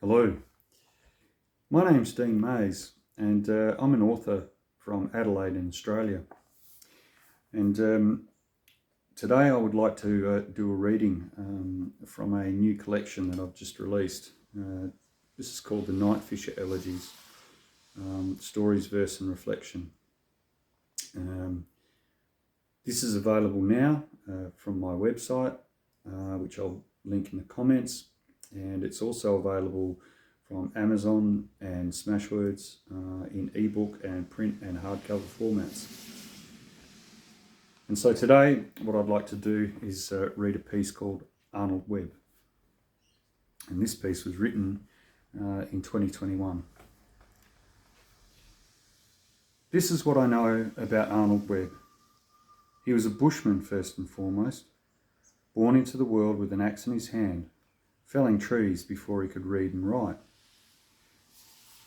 Hello, my name's Dean Mays and I'm an author from Adelaide in Australia. And today I would like to do a reading from a new collection that I've just released. This is called the Night Fisher Elegies, Stories, Verse and Reflection. This is available now from my website, which I'll link in the comments, and it's also available from Amazon and Smashwords in ebook and print and hardcover formats. And so today what I'd like to do is read a piece called Arnold Webb. And this piece was written in 2021. This is what I know about Arnold Webb. He was a bushman first and foremost, born into the world with an axe in his hand, felling trees before he could read and write.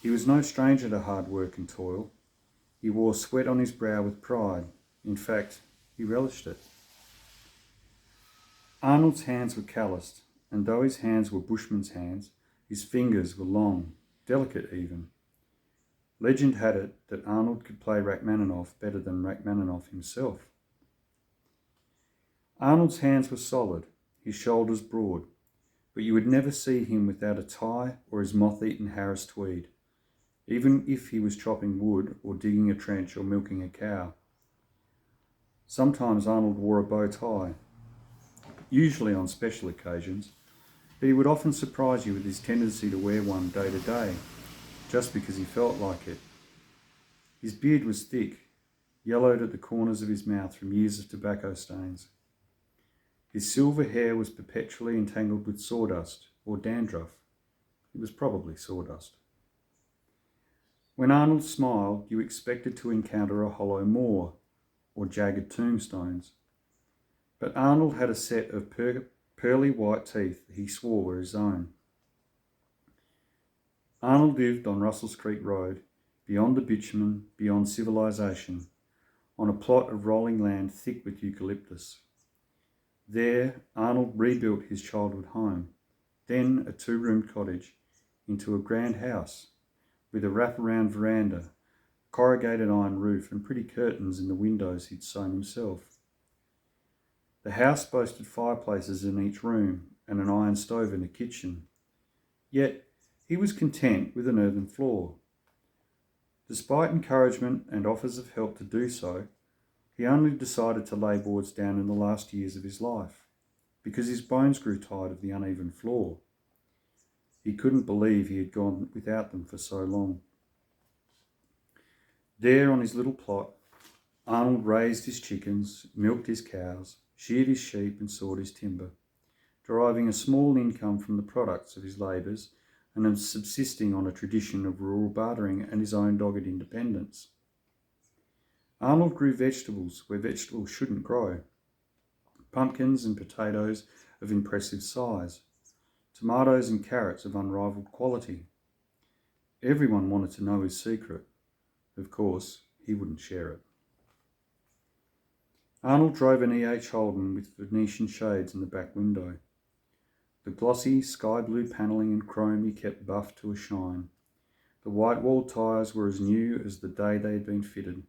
He was no stranger to hard work and toil. He wore sweat on his brow with pride. In fact, he relished it. Arnold's hands were calloused, and though his hands were bushman's hands, his fingers were long, delicate even. Legend had it that Arnold could play Rachmaninoff better than Rachmaninoff himself. Arnold's hands were solid, his shoulders broad, but you would never see him without a tie or his moth-eaten Harris tweed, even if he was chopping wood or digging a trench or milking a cow. Sometimes Arnold wore a bow tie, usually on special occasions, but he would often surprise you with his tendency to wear one day to day, just because he felt like it. His beard was thick, yellowed at the corners of his mouth from years of tobacco stains. His silver hair was perpetually entangled with sawdust or dandruff. It was probably sawdust. When Arnold smiled, you expected to encounter a hollow maw or jagged tombstones. But Arnold had a set of pearly white teeth that he swore were his own. Arnold lived on Russells Creek Road, beyond the bitumen, beyond civilization, on a plot of rolling land thick with eucalyptus. There, Arnold rebuilt his childhood home, then a two-roomed cottage, into a grand house with a wraparound veranda, corrugated iron roof and pretty curtains in the windows he'd sewn himself. The house boasted fireplaces in each room and an iron stove in the kitchen. Yet he was content with an earthen floor. Despite encouragement and offers of help to do so, he only decided to lay boards down in the last years of his life, because his bones grew tired of the uneven floor. He couldn't believe he had gone without them for so long. There on his little plot, Arnold raised his chickens, milked his cows, sheared his sheep and sawed his timber, deriving a small income from the products of his labours and subsisting on a tradition of rural bartering and his own dogged independence. Arnold grew vegetables where vegetables shouldn't grow, pumpkins and potatoes of impressive size, tomatoes and carrots of unrivalled quality. Everyone wanted to know his secret. Of course, he wouldn't share it. Arnold drove an E.H. Holden with Venetian shades in the back window. The glossy sky blue panelling and chrome he kept buffed to a shine. The white-walled tyres were as new as the day they had been fitted.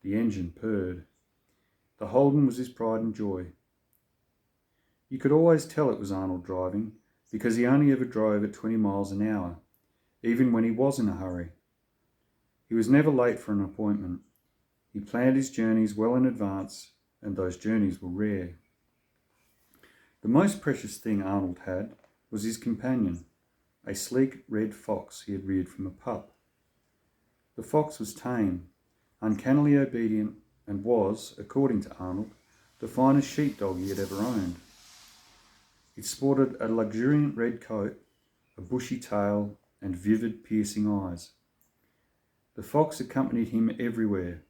The engine purred. The Holden was his pride and joy. You could always tell it was Arnold driving, because he only ever drove at 20 miles an hour, even when he was in a hurry. He was never late for an appointment. He planned his journeys well in advance, and those journeys were rare. The most precious thing Arnold had was his companion, a sleek red fox he had reared from a pup. The fox was tame, uncannily obedient, and was, according to Arnold, the finest sheepdog he had ever owned. It sported a luxuriant red coat, a bushy tail, and vivid, piercing eyes. The fox accompanied him everywhere.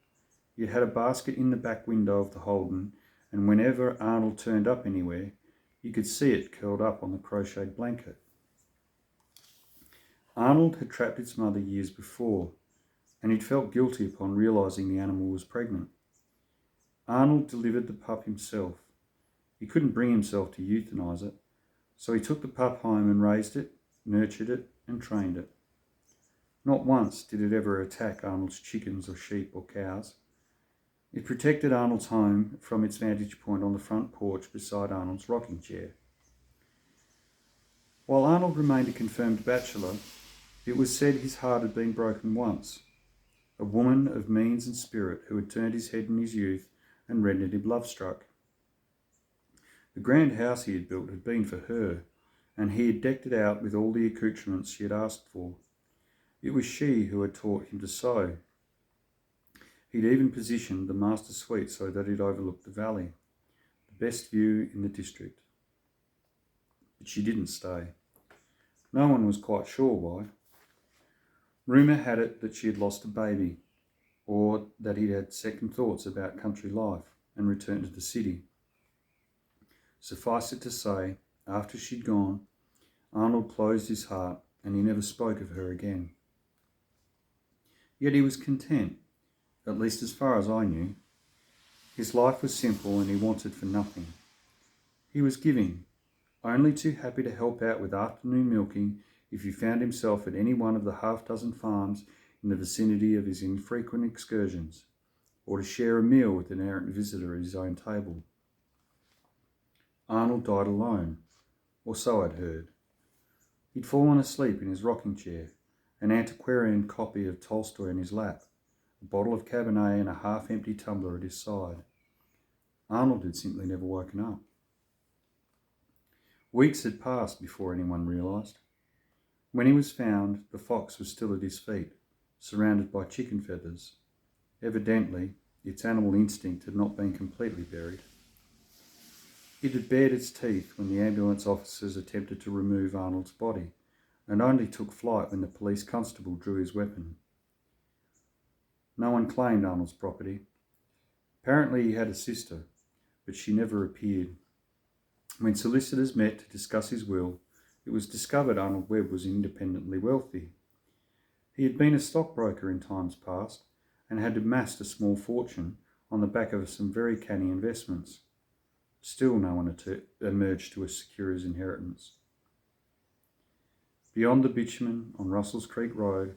He had a basket in the back window of the Holden, and whenever Arnold turned up anywhere, you could see it curled up on the crocheted blanket. Arnold had trapped its mother years before, and he'd felt guilty upon realising the animal was pregnant. Arnold delivered the pup himself. He couldn't bring himself to euthanise it, so he took the pup home and raised it, nurtured it, and trained it. Not once did it ever attack Arnold's chickens or sheep or cows. It protected Arnold's home from its vantage point on the front porch beside Arnold's rocking chair. While Arnold remained a confirmed bachelor, it was said his heart had been broken once. A woman of means and spirit who had turned his head in his youth and rendered him love-struck. The grand house he had built had been for her, and he had decked it out with all the accoutrements she had asked for. It was she who had taught him to sew. He'd even positioned the master suite so that it overlooked the valley, the best view in the district. But she didn't stay. No one was quite sure why. Rumour had it that she had lost a baby, or that he'd had second thoughts about country life and returned to the city. Suffice it to say, after she'd gone, Arnold closed his heart and he never spoke of her again. Yet he was content, at least as far as I knew. His life was simple and he wanted for nothing. He was giving, only too happy to help out with afternoon milking if he found himself at any one of the half-dozen farms in the vicinity of his infrequent excursions, or to share a meal with an errant visitor at his own table. Arnold died alone, or so I'd heard. He'd fallen asleep in his rocking chair, an antiquarian copy of Tolstoy in his lap, a bottle of Cabernet and a half-empty tumbler at his side. Arnold had simply never woken up. Weeks had passed before anyone realised. When he was found, the fox was still at his feet, surrounded by chicken feathers. Evidently, its animal instinct had not been completely buried. It had bared its teeth when the ambulance officers attempted to remove Arnold's body, and only took flight when the police constable drew his weapon. No one claimed Arnold's property. Apparently he had a sister, but she never appeared. When solicitors met to discuss his will, it was discovered Arnold Webb was independently wealthy. He had been a stockbroker in times past and had amassed a small fortune on the back of some very canny investments. Still no one emerged to secure his inheritance. Beyond the bitumen on Russell's Creek Road,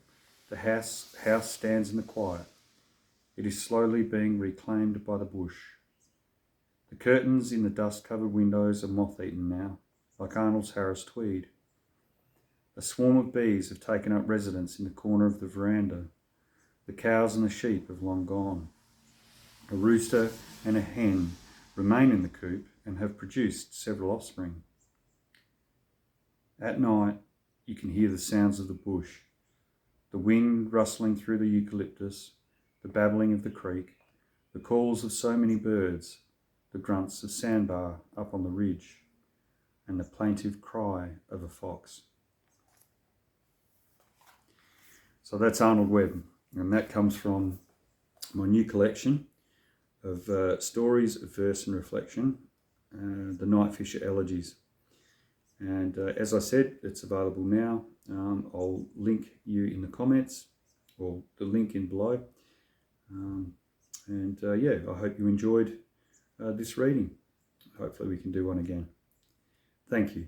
the house stands in the quiet. It is slowly being reclaimed by the bush. The curtains in the dust-covered windows are moth-eaten now, like Arnold's Harris tweed. A swarm of bees have taken up residence in the corner of the veranda. The cows and the sheep have long gone. A rooster and a hen remain in the coop and have produced several offspring. At night, you can hear the sounds of the bush, the wind rustling through the eucalyptus, the babbling of the creek, the calls of so many birds, the grunts of sandbar up on the ridge, and the plaintive cry of a fox. So that's Arnold Webb, and that comes from my new collection of stories of verse and reflection, the Night Fisher Elegies. And as I said, it's available now. I'll link you in the comments, or the link in below. I hope you enjoyed this reading. Hopefully we can do one again. Thank you.